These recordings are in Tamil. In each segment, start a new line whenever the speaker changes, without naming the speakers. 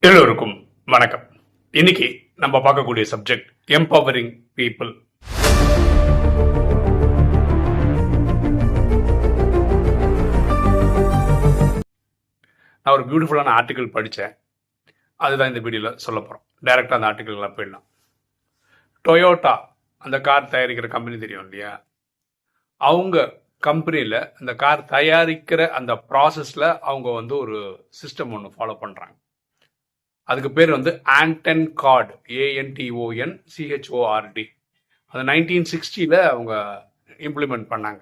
எல்லோருக்கும் வணக்கம். இன்னைக்கு நம்ம பார்க்கக்கூடிய சப்ஜெக்ட் எம்பவரிங் பீப்புள். நான் ஒரு பியூட்டிஃபுல்லான ஆர்டிக்கல் படித்தேன். அதுதான் இந்த வீடியோவில் சொல்ல போகிறோம். டைரெக்டாக அந்த ஆர்டிக்கல்லாம் போயிடலாம். டொயோட்டா அந்த கார் தயாரிக்கிற கம்பெனி தெரியும் இல்லையா? அவங்க கம்பெனியில் அந்த கார் தயாரிக்கிற அந்த ப்ராசஸில் அவங்க ஒரு சிஸ்டம் ஒன்று ஃபாலோ பண்ணுறாங்க. அதுக்கு பேர் ஆண்டன் கார்டு, ANTONCHORD. அது 1960 அவங்க இம்ப்ளிமெண்ட் பண்ணாங்க.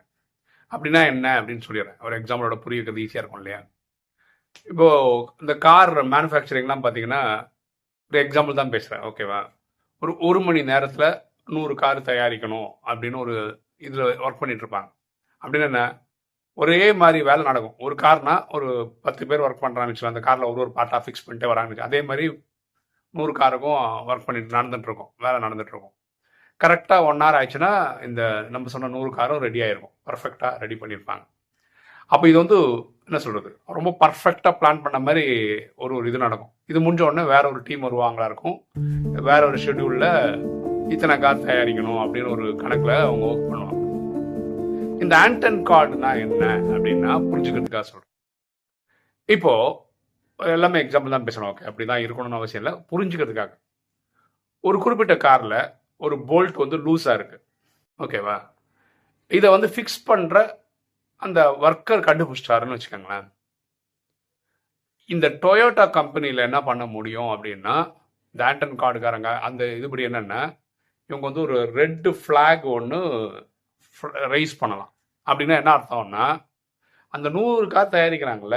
அப்படின்னா என்ன அப்படின்னு சொல்லிடுறேன். ஒரு எக்ஸாம்பிளோட புரிய வைக்கிறது ஈஸியாக இருக்கும் இல்லையா? இப்போது இந்த கார் மேனுஃபேக்சரிங்லாம் பார்த்தீங்கன்னா, ஒரு எக்ஸாம்பிள் தான் பேசுகிறேன், ஓகேவா? ஒரு மணி நேரத்தில் 100 கார் தயாரிக்கணும் அப்படின்னு ஒரு இதில் ஒர்க் பண்ணிட்டு இருப்பாங்க. அப்படின்னு என்ன, ஒரே மாதிரி வேலை நடக்கும். ஒரு கார்னா ஒரு 10 பேர் ஒர்க் பண்ணுறான்னு வச்சுக்கலாம். அந்த காரில் ஒரு பார்ட்டாக ஃபிக்ஸ் பண்ணிட்டே வராங்கன்னு. அதே மாதிரி 100 காருக்கும் ஒர்க் பண்ணிட்டு நடந்துட்டுருக்கோம், வேலை நடந்துட்டுருக்கும். கரெக்டாக 1 hour ஆயிடுச்சுன்னா இந்த நம்ம சொன்ன 100 காரும் ரெடி ஆகிருக்கும். பர்ஃபெக்டாக ரெடி பண்ணியிருப்பாங்க. அப்போ இது என்ன சொல்கிறது, ரொம்ப பர்ஃபெக்டாக பிளான் பண்ண மாதிரி ஒரு இது நடக்கும். இது முடிஞ்ச உடனே வேற ஒரு டீம் வருவாங்களா இருக்கும். வேற ஒரு ஷெட்யூலில் இத்தனை கார் தயாரிக்கணும் அப்படின்னு ஒரு கணக்கில் அவங்க ஒர்க் பண்ணுவாங்க. இந்த ஆண்டன் கார்டுனா என்ன அப்படின்னா புரிஞ்சுக்கிறதுக்காக சொல்கிறேன். இப்போ எல்லாமே எக்ஸாம்பிள் தான் பேசணும், ஓகே? அப்படி தான் இருக்கணும்னு அவசியம் இல்லை, புரிஞ்சுக்கிறதுக்காக. ஒரு குறிப்பிட்ட காரில் ஒரு போல்ட் லூஸாக இருக்குது, ஓகேவா? இதை ஃபிக்ஸ் பண்ணுற அந்த ஒர்க்கர் கண்டுபிடிச்சிட்டாருன்னு வச்சுக்கோங்களேன். இந்த டொயோட்டா கம்பெனியில் என்ன பண்ண முடியும் அப்படின்னா, இந்த ஆண்டன் கார்டுக்காரங்க அந்த இதுபடி என்னென்னா, இவங்க ஒரு ரெட் ஃப்ளாக் ஒன்று ரைஸ் பண்ணலாம். அப்படின்னா என்ன அர்த்தம்னா, அந்த 100 கார் தயாரிக்கிறாங்கல்ல,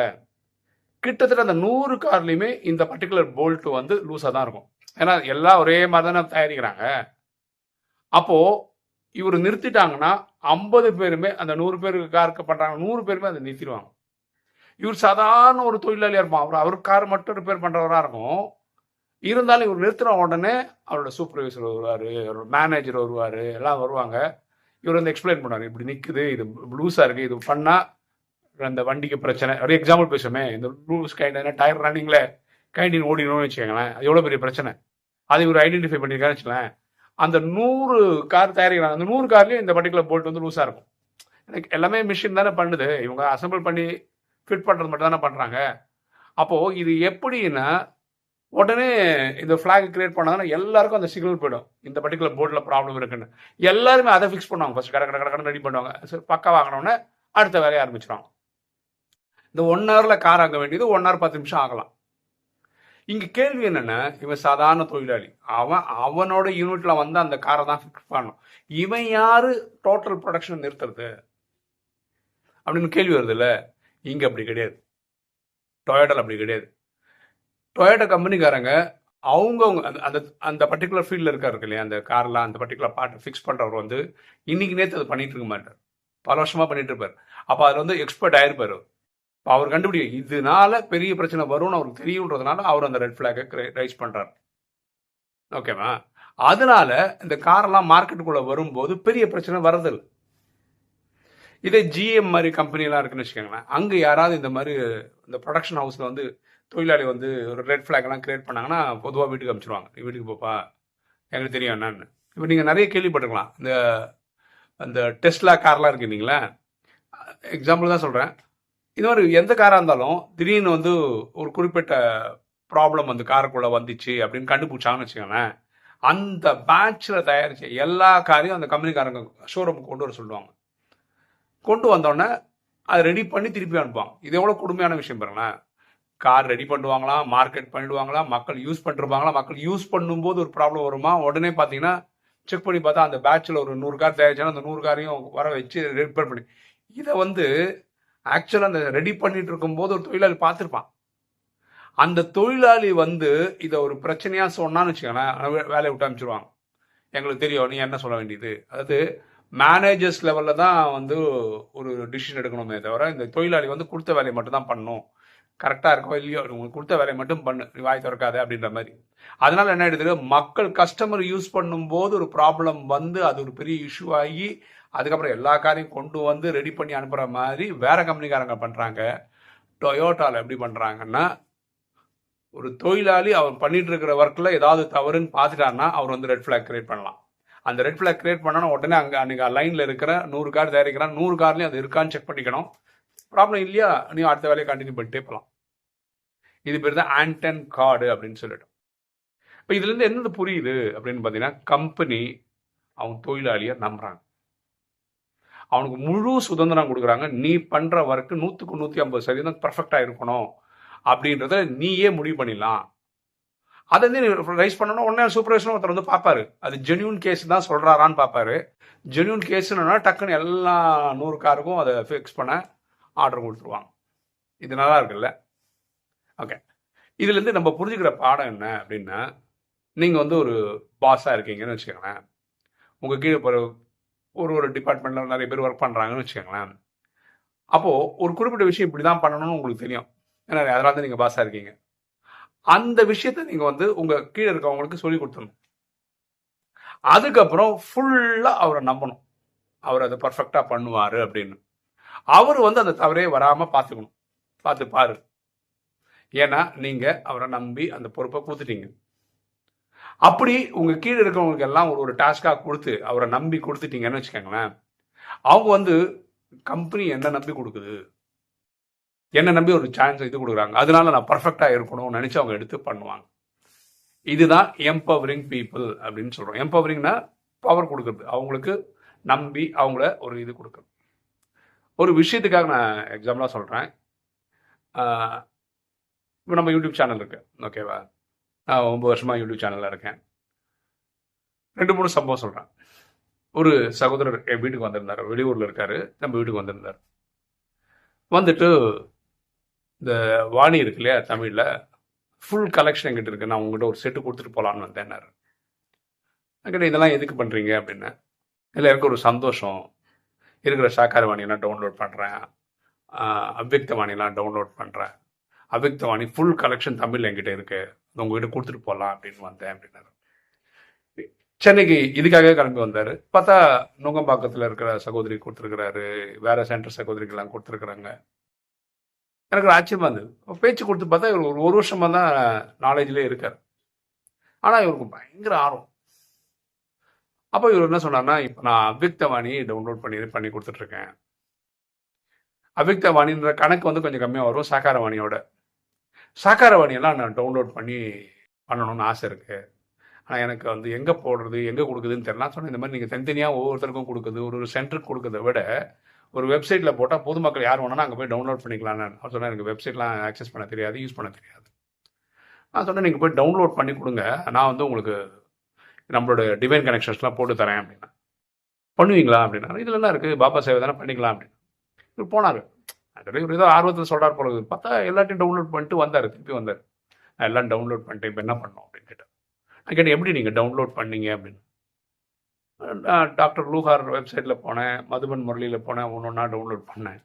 கிட்டத்தட்ட அந்த 100 கார்லையுமே இந்த பர்டிகுலர் போல்ட் லூஸாக தான் இருக்கும். ஏன்னா எல்லாம் ஒரே மாதிரி தானே தயாரிக்கிறாங்க. அப்போது இவர் நிறுத்திட்டாங்கன்னா 50 பேருமே அந்த 100 பேருக்கு காருக்கு பண்ணுறாங்க, 100 பேருமே அதை நிறுத்திடுவாங்க. இவர் சாதாரண ஒரு தொழிலாளியாக இருப்பான். அவர் கார் மட்டும் ரிப்பேர் பண்ணுறவராக இருக்கும். இருந்தாலும் இவர் நிறுத்தின உடனே அவரோட சூப்பர்வைசர் வருவார், அவரோட மேனேஜர் வருவார், எல்லாம் வருவாங்க. இவர் எக்ஸ்பிளைன் பண்ணுவார், இப்படி நிற்குது, இது லூஸாக இருக்குது, இது பண்ணால் அந்த வண்டிக்கு பிரச்சனை. ஒரு எக்ஸாம்பிள் பேசுவோமே, இந்த லூஸ் கைண்ட் டயர் ரன்னிங்கில் கைண்டின் ஓடினோன்னு வச்சுக்கோங்களேன், அது எவ்வளோ பெரிய பிரச்சனை. அதை இவர் ஐடென்டிஃபை பண்ணியிருக்காருன்னு வச்சுக்கலேன். அந்த 100 கார் தயாரிக்கிறாங்க, அந்த 100 கார்லேயும் இந்த பர்டிகுலர் போல்ட் லூஸாக இருக்கும். எல்லாமே மிஷின் தானே பண்ணுது, இவங்க அசம்பிள் பண்ணி ஃபிட் பண்ணுறது மட்டும் தானே பண்ணுறாங்க. அப்போது இது எப்படின்னா, உடனே இந்த ஃப்ளாக் கிரியேட் பண்ணாங்கன்னா எல்லாருக்கும் அந்த சிக்னல் போயிடும், இந்த பர்டிகுலர் போர்டில் ப்ராப்ளம் இருக்குன்னு. எல்லாருமே அதை ஃபிக்ஸ் பண்ணுவாங்க. ஃபர்ஸ்ட் கடை ரெடி பண்ணுவாங்க. சரி, பக்கா வாங்கினோடனே அடுத்த வேலையை ஆரம்பிச்சிடுவாங்க. இந்த 1 hourல கார் ஆக வேண்டியது 1 hour 10 நிமிஷம் ஆகலாம். இங்கே கேள்வி என்னென்னா, இவன் சாதாரண தொழிலாளி, அவனோட யூனிட்ல அந்த காரை தான் ஃபிக்ஸ் பண்ணணும். இவன் யாரு டோட்டல் ப்ரொடக்ஷன் நிறுத்துறது அப்படின்னு கேள்வி வருது இல்லை? இங்கே அப்படி கிடையாது, டொயோட்டால அப்படி கிடையாது. டொயோட்டா கம்பெனிக்காரங்க அவங்க அந்த அந்த பர்டிகுலர் ஃபீல்டில் இருக்காரு இல்லையா, அந்த கார்லாம் அந்த பர்டிகுலர் பார்ட் ஃபிக்ஸ் பண்ணுறவர் இன்னைக்கு நேற்று அதை பண்ணிட்டு இருக்க மாட்டார், பல வருஷமாக பண்ணிட்டு இருப்பார். அப்போ அதில் எக்ஸ்பர்ட் ஆயிருப்பார். அவர் கண்டுபிடிக்க இதனால பெரிய பிரச்சனை வரும்னு அவருக்கு தெரியுன்றதுனால அவர் அந்த ரெட் ஃபிளாகை ரைஸ் பண்ணுறாரு, ஓகேவா? அதனால இந்த காரெல்லாம் மார்க்கெட்டுக்குள்ளே வரும்போது பெரிய பிரச்சனை வரதில்லை. இதே GM மாதிரி கம்பெனிலாம் இருக்குன்னு வச்சுக்கோங்களேன், அங்கே யாராவது இந்த மாதிரி இந்த ப்ரொடக்ஷன் ஹவுஸில் தொழிலாளி ஒரு ரெட் ஃபிளாக்லாம் கிரியேட் பண்ணாங்கன்னா பொதுவாக வீட்டுக்கு அனுப்பிச்சிடுவாங்க, நீ வீட்டுக்கு போப்பா, எங்களுக்கு தெரியும் என்னன்னு. இப்போ நீங்கள் நிறைய கேள்விப்பட்டிருக்கலாம், இந்த டெஸ்லா கார்லாம் இருக்கு இல்லைங்களா, எக்ஸாம்பிள் தான் சொல்கிறேன். இது மாதிரி எந்த காராக இருந்தாலும் திடீர்னு ஒரு குறிப்பிட்ட ப்ராப்ளம் காருக்குள்ளே வந்துச்சு அப்படின்னு கண்டுபிடிச்சாங்கன்னு வச்சுக்கோங்களேன், அந்த பேட்சில் தயாரித்த எல்லா காரையும் அந்த கம்பெனிக்காரங்க ஷோரூமுக்கு கொண்டு வர சொல்லுவாங்க. கொண்டு வந்தோடனே அதை ரெடி பண்ணி திருப்பி அனுப்புவாங்க. இது எவ்வளோ கொடுமையான விஷயம் பாருங்களேன். கார் ரெடி பண்ணுவாங்களா, மார்க்கெட் பண்ணிடுவாங்களா, மக்கள் யூஸ் பண்ணிருப்பாங்களா, மக்கள் யூஸ் பண்ணும்போது ஒரு ப்ராப்ளம் வருமா, உடனே பார்த்தீங்கன்னா செக் பண்ணி பார்த்தா அந்த பேட்சில் ஒரு 100 கார் தயாரிச்சாலும் அந்த 100 காரையும் வர வச்சு ரிப்பேர் பண்ணி, இதை ஆக்சுவலாக அந்த ரெடி பண்ணிட்டு இருக்கும்போது ஒரு தொழிலாளி பார்த்துருப்பான். அந்த தொழிலாளி இதை ஒரு பிரச்சனையாக சொன்னான்னு வச்சுக்கோங்களேன், வேலையை விட்டு அனுப்பிச்சிடுவாங்க. எங்களுக்கு தெரியும் நீ என்ன சொல்ல வேண்டியது. அதாவது மேனேஜர்ஸ் லெவலில் தான் ஒரு டிசிஷன் எடுக்கணுமே தவிர, இந்த தொழிலாளி கொடுத்த வேலையை மட்டும் தான் பண்ணணும், கரெக்டாக இருக்கோ இல்லையோ உங்களுக்கு கொடுத்த வேலையை மட்டும் பண்ணு, வாய் திறக்காது அப்படின்ற மாதிரி. அதனால என்ன ஆயிடுது, மக்கள் கஸ்டமர் யூஸ் பண்ணும்போது ஒரு ப்ராப்ளம் அது ஒரு பெரிய இஷ்யூ ஆகி அதுக்கப்புறம் எல்லா காரையும் கொண்டு ரெடி பண்ணி அனுப்புகிற மாதிரி வேற கம்பெனிக்காரங்க பண்ணுறாங்க. டொயோட்டாவில் எப்படி பண்ணுறாங்கன்னா, ஒரு தொழிலாளி அவர் பண்ணிட்டு இருக்கிற ஒர்க்ல ஏதாவது தவறுன்னு பார்த்துட்டாருன்னா அவர் வந்து ரெட் ஃபிளாக் கிரியேட் பண்ணலாம். அந்த ரெட் ஃபிளாக் கிரியேட் பண்ணனா உடனே அங்கே அன்னைக்கு லைனில் இருக்கிற 100 கார் தயாரிக்கிறான், 100 கார்லையும் அது இருக்கான்னு செக் பண்ணிக்கணும். ப்ராப்ளம் இல்லையா நீ அடுத்த வேலையை கண்டினியூ பண்ணிட்டே போகலாம். இது பேர் தான் ஆன்டன் கார்டு அப்படின்னு சொல்லிட்டு. இப்போ இதுலேருந்து என்னது புரியுது அப்படின்னு பார்த்தீங்கன்னா, கம்பெனி அவன் தொழிலாளியை நம்புறாங்க, அவனுக்கு முழு சுதந்திரம் கொடுக்குறாங்க. நீ பண்ணுற ஒர்க்கு 100க்கு 150% பர்ஃபெக்டாக இருக்கணும் அப்படின்றத நீயே முடிவு பண்ணிடலாம். அதை வந்து ரைஸ் பண்ணணும். உடனே சூப்பர்வைசர் ஒருத்தர் வந்து பார்ப்பாரு, அது ஜென்யூன் கேஸ் தான் சொல்கிறாரான்னு பார்ப்பாரு. ஜென்யூன் கேஸ்னா டக்குன்னு எல்லா 100 காருக்கும் அதை ஃபிக்ஸ் பண்ண ஆர்டர் கொடுத்துருவாங்க. இது நல்லா இருக்குல்ல? ஓகே, இதுலேருந்து நம்ம புரிஞ்சுக்கிற பாடம் என்ன அப்படின்னா, நீங்கள் வந்து ஒரு பாஸாக இருக்கீங்கன்னு வச்சுக்கோங்களேன். உங்கள் கீழே ஒரு டிபார்ட்மெண்ட்டில் நிறைய பேர் ஒர்க் பண்ணுறாங்கன்னு வச்சுக்கோங்களேன். அப்போது ஒரு குறிப்பிட்ட விஷயம் இப்படி தான் பண்ணணும்னு உங்களுக்கு தெரியும். ஏன்னா அதனால தான் நீங்கள் பாஸாக இருக்கீங்க. அந்த விஷயத்த நீங்கள் வந்து உங்கள் கீழே இருக்கவங்களுக்கு சொல்லி கொடுத்துடணும். அதுக்கப்புறம் ஃபுல்லாக அவரை நம்பணும், அவர் அதை பர்ஃபெக்டாக பண்ணுவார் அப்படின்னு. அவர் வந்து அந்த தவறே வராமல் பார்த்துக்கணும். பார்த்து பாரு, ஏன்னா நீங்கள் அவரை நம்பி அந்த பொறுப்பை கொடுத்துட்டீங்க. அப்படி உங்கள் கீழே இருக்கிறவங்களுக்கு எல்லாம் ஒரு டாஸ்காக கொடுத்து அவரை நம்பி கொடுத்துட்டீங்கன்னு வச்சுக்கோங்களேன். அவங்க வந்து கம்பெனி என்ன நம்பி கொடுக்குது, என்ன நம்பி ஒரு சான்ஸ் இது கொடுக்குறாங்க, அதனால நான் பர்ஃபெக்டாக இருக்கணும்னு நினச்சி அவங்க எடுத்து பண்ணுவாங்க. இதுதான் எம்பவரிங் பீப்புள் அப்படின்னு சொல்கிறோம். எம்பவரிங்னா பவர் கொடுக்குறது, அவங்களுக்கு நம்பி அவங்கள ஒரு இது கொடுக்குறது. ஒரு விஷயத்துக்காக நான் எக்ஸாம்பிளாக சொல்கிறேன். இப்போ நம்ம யூடியூப் சேனல் இருக்கு, ஓகேவா? நான் 9 வருஷமாக யூடியூப் சேனலில் இருக்கேன். 2-3 சம்பவம் சொல்கிறேன். ஒரு சகோதரர் என் வீட்டுக்கு வந்திருந்தார், வெளியூரில் இருக்கார், நம்ம வீட்டுக்கு வந்திருந்தார். வந்துட்டு இந்த வாணி இருக்கு இல்லையா தமிழில், ஃபுல் கலெக்ஷன் எங்கிட்ட இருக்கு, நான் உங்கள்கிட்ட ஒரு செட்டு கொடுத்துட்டு போகலான்னு வந்தேன்னாரு. என்கிட்ட இதெல்லாம் எதுக்கு பண்ணுறீங்க அப்படின்னா, இல்லை எனக்கு ஒரு சந்தோஷம், இருக்கிற சாக்கார வாணியெல்லாம் டவுன்லோட் பண்ணுறேன், அவ்யக்த வாணியெல்லாம் டவுன்லோட் பண்ணுறேன், அவ்யக்த வாணி ஃபுல் கலெக்ஷன் தமிழ் என்கிட்ட இருக்கு, உங்ககிட்ட கொடுத்துட்டு போகலாம் அப்படின்னு வந்தேன் அப்படின்னாரு. சென்னைக்கு இதுக்காக கிளம்பி வந்தார். பார்த்தா நுங்கம்பாக்கத்தில் இருக்கிற சகோதரி கொடுத்துருக்கிறாரு, வேற சென்டர் சகோதரிக்கெல்லாம் கொடுத்துருக்குறாங்க. எனக்கு ஒரு ஆச்சரியமா இருந்தது. பேச்சு கொடுத்து பார்த்தா இவர் ஒரு வருஷமாக தான் நாலேஜ்லேயே இருக்கார். ஆனால் இவருக்கு பயங்கர ஆர்வம். அப்போ இவர் என்ன சொன்னார்னா, இப்போ நான் அவ்யக்தவாணி டவுன்லோட் பண்ணி கொடுத்துட்ருக்கேன். அவ்யக்தவாணின்ற கணக்கு வந்து கொஞ்சம் கம்மியாக வரும் சாக்காரவாணியோட. சாக்காரவாணியெல்லாம் நான் டவுன்லோட் பண்ணணும்னு ஆசை இருக்குது. ஆனால் எனக்கு வந்து எங்கே போடுறது எங்கே கொடுக்குதுன்னு தெரியல. சொன்னேன், இந்த மாதிரி நீங்கள் தனித்தனியாக ஒவ்வொருத்தருக்கும் கொடுக்குது, ஒரு சென்டருக்கு கொடுக்குறத விட ஒரு வெப்சைட்டில் போட்டால் பொதுமக்கள் யார் வேணாலும் அங்கே போய் டவுன்லோட் பண்ணிக்கலான்னு. அவர் சொன்னால் எனக்கு வெப்சைட்லாம் ஆக்சஸ் பண்ண தெரியாது, யூஸ் பண்ண தெரியாது. நான் சொன்னேன், நீங்கள் போய் டவுன்லோட் பண்ணி கொடுங்க, நான் வந்து உங்களுக்கு நம்மளோட டிவைன் கனெக்ஷன்ஸ்லாம் போட்டு தரேன் அப்படின்னா. பண்ணுவீங்களா அப்படின்னா, இதில் என்ன இருக்குது, பாபா சேவை தானே, பண்ணிக்கலாம் அப்படின்னு. இவர் போனார். இவர் ஏதோ ஆர்வத்தில் சொல்கிறார் போல. பார்த்தா எல்லாத்தையும் டவுன்லோட் பண்ணிட்டு வந்தார், திருப்பி வந்தார். நான் எல்லாம் டவுன்லோட் பண்ணிட்டேன், இப்போ என்ன பண்ணோம் அப்படின்னு கேட்டேன். நான் கேட்டேன், எப்படி நீங்கள் டவுன்லோட் பண்ணீங்க அப்படின்னு. டாக்டர் லூஹார் வெப்சைட்டில் போனேன், மதுபன் முரளியில் போனேன், ஒன்றா டவுன்லோட் பண்ணேன்.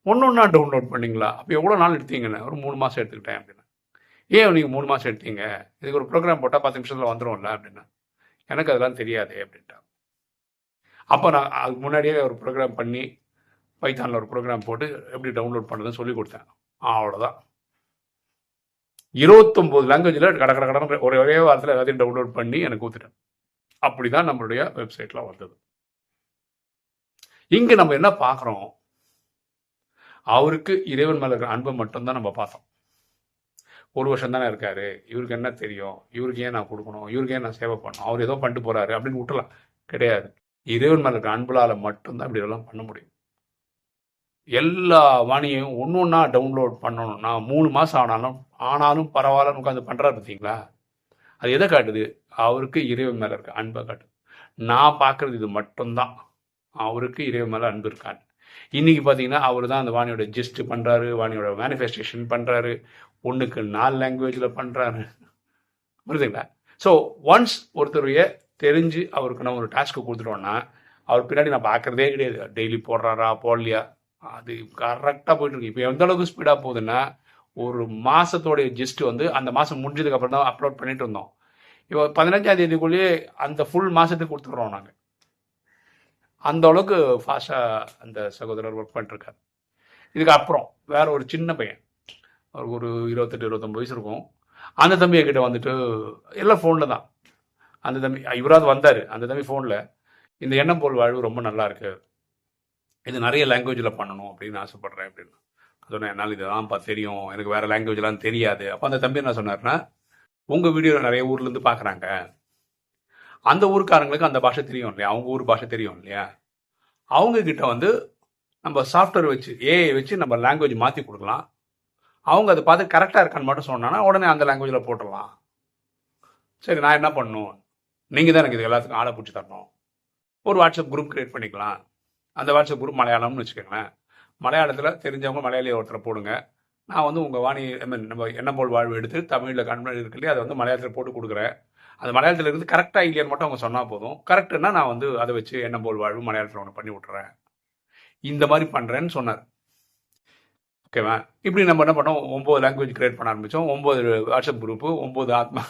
ஒன்றா டவுன்லோட் பண்ணிங்களா? அப்போ எவ்வளோ நாள் எடுத்தீங்கன்னு. ஒரு 3 மாதம் எடுத்துக்கிட்டேன் அப்படின்னு. ஏன் நீங்கள் 3 மாதம் எடுத்தீங்க? இதுக்கு ஒரு ப்ரோக்ராம் போட்டால் 10 நிமிஷத்தில் வந்துடும்ல அப்படின்னா. எனக்கு அதெல்லாம் தெரியாது அப்படின்ட்டான். அப்போ நான் அதுக்கு முன்னாடியே ஒரு ப்ரோக்ராம் பண்ணி பைத்தானில் ஒரு ப்ரோக்ராம் போட்டு எப்படி டவுன்லோட் பண்ணுறதுன்னு சொல்லி கொடுத்தேன். அவ்வளோதான். 29 லாங்குவேஜில் கடை ஒரே வாரத்தில் எல்லாத்தையும் டவுன்லோட் பண்ணி எனக்கு கொடுத்துட்டேன். அப்படி தான் நம்மளுடைய வெப்சைட்டில் வந்தது. இங்கே நம்ம என்ன பார்க்குறோம், அவருக்கு இறைவன் மேலே இருக்கிற அன்பை மட்டும்தான் நம்ம பார்த்தோம். 1 வருஷம் தானே இருக்காரு, இவருக்கு என்ன தெரியும், இவருக்கு ஏன் நான் கொடுக்கணும், இவருக்கு ஏன் நான் சேவை பண்ணணும், அவர் ஏதோ பண்ணிட்டு போகிறாரு அப்படின்னு விட்டுலாம். கிடையாது. இறைவன் மேலே இருக்கிற அன்புலால் மட்டும்தான் இப்படி எல்லாம் பண்ண முடியும். எல்லா வாணியையும் ஒன்றா டவுன்லோட் பண்ணணும்னா 3 மாதம் ஆனாலும் பரவாயில்லன்னு உட்காந்து பண்ணுறாரு பார்த்தீங்களா? அது எதை காட்டுது? அவருக்கு இறைவன் மேலே இருக்க அன்பை காட்டுது. நான் பார்க்குறது இது மட்டும்தான், அவருக்கு இறைவன் மேலே அன்பு இருக்கான்னு. இன்றைக்கி பார்த்தீங்கன்னா அவர் தான் அந்த வாணியோட ஜிஸ்ட் பண்ணுறாரு, வாணியோட மேனிஃபெஸ்டேஷன் பண்ணுறாரு, 1க்கு 4 லாங்குவேஜில் பண்ணுறாரு. புரியுதுங்களா? ஸோ ஒன்ஸ் ஒருத்தருடைய தெரிஞ்சு அவருக்கு நம்ம ஒரு டாஸ்க்கு கொடுத்துட்டோன்னா, அவர் பின்னாடி நான் பார்க்குறதே கிடையாது, டெய்லி போடுறாரா போடலையா, அது கரெக்டாக போயிட்டுருக்கு. இப்போ எந்த அளவுக்கு ஸ்பீடாக போகுதுன்னா, ஒரு மாதத்தோடைய ஜிஸ்ட் வந்து அந்த மாதம் முடிஞ்சதுக்கப்புறம் தான் அப்லோட் பண்ணிட்டு இருந்தோம். இப்போ 15ஆம் தேதிக்குள்ளேயே அந்த ஃபுல் மாதத்துக்கு கொடுத்துக்குறோம் நாங்கள். அந்த அளவுக்கு ஃபாஸ்ட்டாக அந்த சகோதரர் ஒர்க் பண்ணிட்டுருக்காரு. இதுக்கு அப்புறம் வேற ஒரு சின்ன பையன், அவருக்கு ஒரு 28-29 வயசு இருக்கும். அந்த தம்பி என்கிட்ட வந்துட்டு எல்லாம் ஃபோனில் தான். அந்த தம்பி இவராவது வந்தார். அந்த தம்பி ஃபோனில் இந்த எண்ணம் போல் வாழ்வு ரொம்ப நல்லா இருக்கு, இது நிறைய லாங்குவேஜில் பண்ணணும் அப்படின்னு ஆசைப்பட்றேன் அப்படின்னு சொன்னேன். என்னால் இதுதான்ப்பா தெரியும், எனக்கு வேறு லாங்குவேஜ்லாம் தெரியாது. அப்போ அந்த தம்பி என்ன சொன்னார்னா, உங்கள் வீடியோ நிறைய ஊர்லேருந்து பார்க்குறாங்க, அந்த ஊருக்காரங்களுக்கு அந்த பாஷை தெரியும் இல்லையா, அவங்க ஊர் பாஷை தெரியும் இல்லையா, அவங்கக்கிட்ட வந்து நம்ம சாஃப்ட்வேர் வச்சு ஏஐ வச்சு நம்ம லாங்குவேஜ் மாற்றி கொடுக்கலாம். அவங்க அதை பார்த்து கரெக்டாக இருக்கான்னு மட்டும் சொன்னாங்கன்னா உடனே அந்த லாங்குவேஜில் போட்டுடலாம். சரி, நான் என்ன பண்ணணும், நீங்கள் தான் எனக்கு இது எல்லாத்துக்கும் ஆளை பிடிச்சி தரணும். ஒரு வாட்ஸ்அப் குரூப் க்ரியேட் பண்ணிக்கலாம். அந்த வாட்ஸ்அப் குரூப் மலையாளம்னு வச்சுக்கோங்களேன். மலையாளத்தில் தெரிஞ்சவங்க மலையாளியை ஒருத்தரை போடுங்க. நான் வந்து உங்கள் வாணி நம்ம எண்ணம் போல் வாழ்வு எடுத்து தமிழில் கன்வெர்ட் இருக்கு இல்லையா, அதை வந்து மலையாளத்தில் போட்டு கொடுக்குறேன். அது மலையாளத்தில் இருந்து கரெக்டாக இல்லையான்னு மட்டும் அவங்க சொன்னால் போதும். கரெக்டுன்னா நான் வந்து அதை வச்சு எண்ணம் போல் வாழ்வு மலையாளத்தில் ஒன்று பண்ணி விட்டுறேன். இந்த மாதிரி பண்ணுறேன்னு சொன்னார். ஓகேவா? இப்படி நம்ம என்ன பண்ணோம், 9 லாங்குவேஜ் கிரியேட் பண்ண ஆரம்பித்தோம். 9 வாட்ஸ்அப் குரூப்பு, 9 ஆத்மா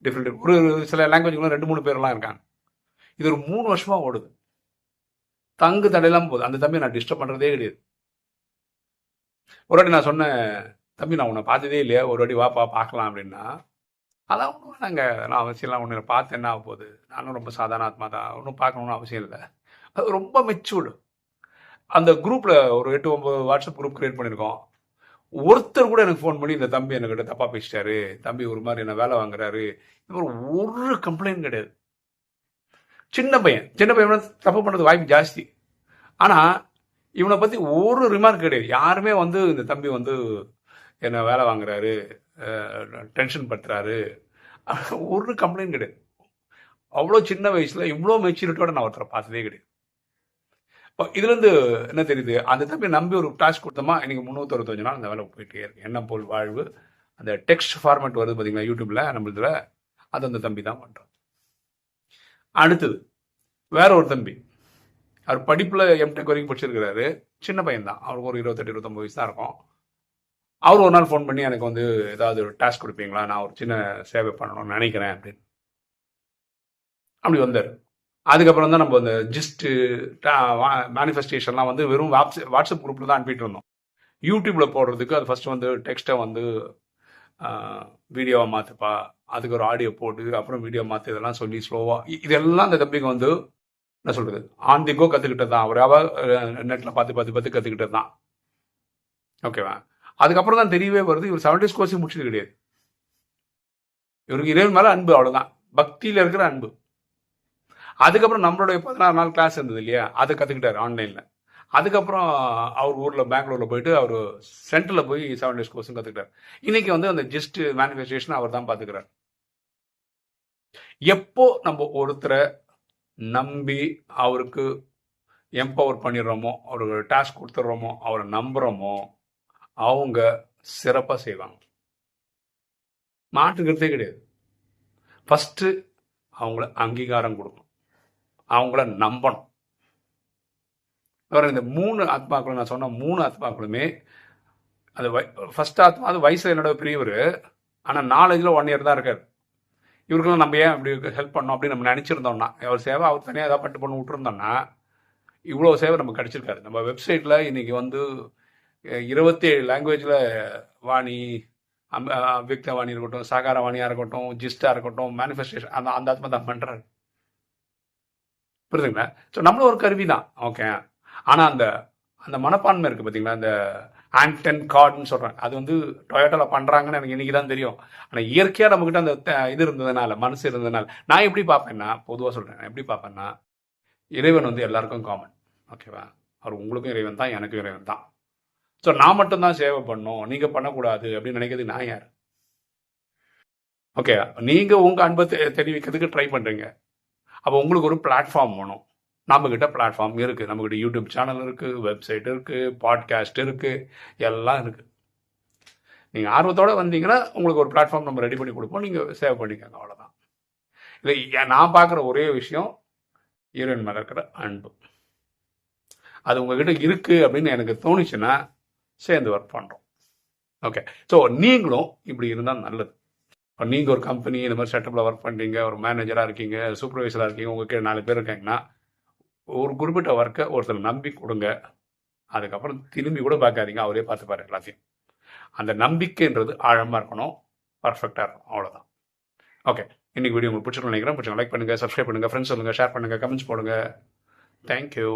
டிஃப்ரெண்ட். ஒரு சில லாங்குவேஜ்லாம் 2-3 பேர்லாம் இருக்காங்க. இது ஒரு 3 வருஷமாக ஓடுது. தங்கு தடையெல்லாம் போகுது. அந்த தம்பி நான் டிஸ்டர்ப் பண்ணுறதே கிடையாது. ஒரு வாட்டி நான் சொன்னேன், தம்பி நான் உன்னை பார்த்ததே இல்லையா, ஒரு வாட்டி வாப்பா பார்க்கலாம் அப்படின்னா, அதான் ஒன்றும் வேணாங்க, நான் அவசியம்லாம் ஒன்று பார்த்து என்ன ஆக போகுது, நானும் ரொம்ப சாதாரண ஆத்மா தான், ஒன்றும் பார்க்கணுன்னு அவசியம் இல்லை. அது ரொம்ப மெச்சூர்டு. அந்த குரூப்பில் ஒரு 8-9 வாட்ஸ்அப் குரூப் கிரியேட் பண்ணியிருக்கோம். ஒருத்தர் கூட எனக்கு ஃபோன் பண்ணி இந்த தம்பி என்கிட்ட தப்பாக பேசிட்டாரு, தம்பி ஒரு மாதிரி என்ன வேலை வாங்குறாரு, இது ஒரு கம்ப்ளைண்ட் கிடையாது. சின்ன பையன் தப்பு பண்ணுறது வாய்ப்பு ஜாஸ்தி. ஆனால் இவனை பற்றி ஒரு ரிமார்க் கிடையாது. யாருமே வந்து இந்த தம்பி வந்து என்ன வேலை வாங்குறாரு, டென்ஷன் படுத்துறாரு, ஒரு கம்ப்ளைண்ட் கிடையாது. அவ்வளோ சின்ன வயசில் இவ்வளோ மெச்சூரிட்டியோட நான் ஒருத்தரை பார்த்ததே கிடையாது. இதுலேருந்து என்ன தெரியுது, அந்த தம்பி நம்பி ஒரு டாஸ்க் கொடுத்தோமா, இன்னைக்கு 365 நாள் அந்த வேலை போயிட்டே இருக்கு. எண்ணம் போல் வாழ்வு அந்த டெக்ஸ்ட் ஃபார்மேட் வருது பார்த்தீங்களா யூடியூப்ல, நம்மளதுல அது அந்த தம்பி தான் பண்ணுறான். அடுத்தது வேற ஒரு தம்பி, அவர் படிப்பில் எம்டெக் வரைக்கும் படிச்சிருக்கிறாரு. சின்ன பையன் தான், அவருக்கு ஒரு 28-29 வயசு தான் இருக்கும். அவர் ஒரு நாள் ஃபோன் பண்ணி எனக்கு வந்து ஏதாவது ஒரு டாஸ்க் கொடுப்பீங்களா, நான் ஒரு சின்ன சேவை பண்ணணும்னு நினைக்கிறேன் அப்படின்னு அப்படி வந்தார். அதுக்கப்புறம் தான் நம்ம இந்த ஜிஸ்ட்டு மேனிஃபெஸ்டேஷன்லாம் வந்து வெறும் வாட்ஸ்அப் குரூப்பில் தான் அனுப்பிட்டு இருந்தோம். யூடியூப்பில் போடுறதுக்கு அது ஃபஸ்ட்டு வந்து டெக்ஸ்ட்டை வந்து வீடியோவை மாற்றுப்பா, அதுக்கு ஒரு ஆடியோ போட்டு அப்புறம் வீடியோ மாற்று, இதெல்லாம் சொல்லி ஸ்லோவாக இதெல்லாம் அந்த தம்பிக்கு வந்து என்ன சொல்கிறது, ஆன் தி கோ கற்றுக்கிட்டது தான். அவர் நெட்டில் பார்த்து கற்றுக்கிட்டது தான். ஓகேவா? அதுக்கப்புறம் தான் தெரியவே வருது, இவர் 7 days கோர்ஸே முடிச்சது கிடையாது. இவருக்கு இறைவன் மேலே அன்பு, அவ்வளோதான், பக்தியில் இருக்கிற அன்பு. அதுக்கப்புறம் நம்மளுடைய 16 நாள் கிளாஸ் இருந்தது இல்லையா, அதை கற்றுக்கிட்டார் ஆன்லைனில். அதுக்கப்புறம் அவர் ஊரில் பெங்களூரில் போயிட்டு அவர் சென்டரில் போய் 7 days கோர்ஸும் கற்றுக்கிட்டார். இன்னைக்கு வந்து அந்த ஜஸ்ட் மேனிஃபெஸ்டேஷன் அவர் தான் பார்த்துக்கிறார். எப்போ நம்ம ஒருத்தரை நம்பி அவருக்கு எம்பவர் பண்ணிடுறோமோ, அவருக்கு டாஸ்க் கொடுத்துட்றோமோ, அவரை நம்புகிறோமோ, அவங்க சிறப்பாக செய்வாங்க, மாற்றுக்கிறதே கிடையாது. ஃபஸ்ட்டு அவங்கள அங்கீகாரம் கொடுக்கணும், அவங்கள நம்பணும். இந்த 3 ஆத்மாக்களும் நான் சொன்ன 3 ஆத்மாக்களுமே அது ஃபர்ஸ்ட் ஆத்மா அது வயசு என்னோட பெரியவர், ஆனால் நாலேஜில் 1 year தான் இருக்கார். இவருக்கெல்லாம் நம்ம ஏன் இப்படி ஹெல்ப் பண்ணோம் அப்படின்னு நம்ம நினச்சிருந்தோம்னா, அவர் சேவை அவர் தனியாக ஏதாவது பண்ணிட்டு பண்ணி விட்டுருந்தோம்னா இவ்வளோ சேவை நமக்கு கிடச்சிருக்காரு. நம்ம வெப்சைட்டில் இன்றைக்கி வந்து 27 லாங்குவேஜில் வாணி, அவ்யக்த வாணி இருக்கட்டும், சாகார வாணியாக இருக்கட்டும், ஜிஸ்டாக இருக்கட்டும், மேனிஃபெஸ்டேஷன் அந்த ஆத்மா தான் பண்ணுறாரு. புரியுதுங்களா? ஸோ நம்மளும் ஒரு கருவி தான். ஓகே, ஆனால் அந்த அந்த மனப்பான்மை இருக்குது பார்த்தீங்களா, அந்த ஆண்டன் கார்டுன்னு சொல்கிறேன், அது வந்து டொயோட்டாவில் பண்ணுறாங்கன்னு எனக்கு இன்றைக்கி தான் தெரியும். ஆனால் இயற்கையாக நம்மக்கிட்ட அந்த இது இருந்ததுனால, மனசு இருந்ததுனால நான் எப்படி பார்ப்பேன்னா, பொதுவாக சொல்கிறேன், நான் எப்படி பார்ப்பேன்னா, இறைவன் வந்து எல்லாருக்கும் காமன். ஓகேவா? அவர் உங்களுக்கும் இறைவன் தான், எனக்கும் இறைவன் தான். ஸோ நான் மட்டும்தான் சேவை பண்ணணும், நீங்கள் பண்ணக்கூடாது அப்படின்னு நினைக்கிறது நான் யார்? ஓகே, நீங்கள் உங்கள் அன்பை தெரிவிக்கிறதுக்கு ட்ரை பண்ணுறீங்க. அப்போ உங்களுக்கு ஒரு பிளாட்ஃபார்ம் வேணும். நம்மக்கிட்ட பிளாட்ஃபார்ம் இருக்குது. நம்மக்கிட்ட யூடியூப் சேனல் இருக்குது, வெப்சைட் இருக்குது, பாட்காஸ்ட் இருக்குது, எல்லாம் இருக்குது. நீங்கள் ஆர்வத்தோடு வந்தீங்கன்னா உங்களுக்கு ஒரு பிளாட்ஃபார்ம் நம்ம ரெடி பண்ணி கொடுப்போம், நீங்கள் சேவ் பண்ணிக்கோங்க, அவ்வளோதான். இல்லை, நான் பார்க்குற ஒரே விஷயம் இறைவன் மேலே இருக்கிற அன்பு. அது உங்ககிட்ட இருக்குது அப்படின்னு எனக்கு தோணுச்சுன்னா சேர்ந்து ஒர்க் பண்ணுறோம். ஓகே, ஸோ நீங்களும் இப்படி இருந்தால் நல்லது. இப்போ நீங்கள் ஒரு கம்பெனி இந்த மாதிரி செட்டப்பில் ஒர்க் பண்ணுறீங்க, ஒரு மேனேஜராக இருக்கீங்க, சூப்பர்வைசராக இருக்கீங்க, உங்கள் கீழே 4 பேர் இருக்காங்கன்னா ஒரு குறிப்பிட்ட ஒர்க்கை ஒருத்தர் நம்பி கொடுங்க. அதுக்கப்புறம் திரும்பி கூட பார்க்காதீங்க, அவரே பார்த்துப்பாரு எல்லாத்தையும். அந்த நம்பிக்கைன்றது ஆழமாக இருக்கணும். பர்ஃபெக்டாக இருக்கும். அவ்வளோதான். ஓகே, இன்னைக்கு வீடியோ உங்களுக்கு பிடிச்சிருக்கும்னு நினைக்கிறேன். பிடிச்சவங்க லைக் பண்ணுங்கள், சப்ஸ்கிரைப் பண்ணுங்கள், ஃப்ரெண்ட்ஸ் சொல்லுங்கள், ஷேர் பண்ணுங்கள், கமெண்ட்ஸ் போடுங்க. தேங்க்யூ.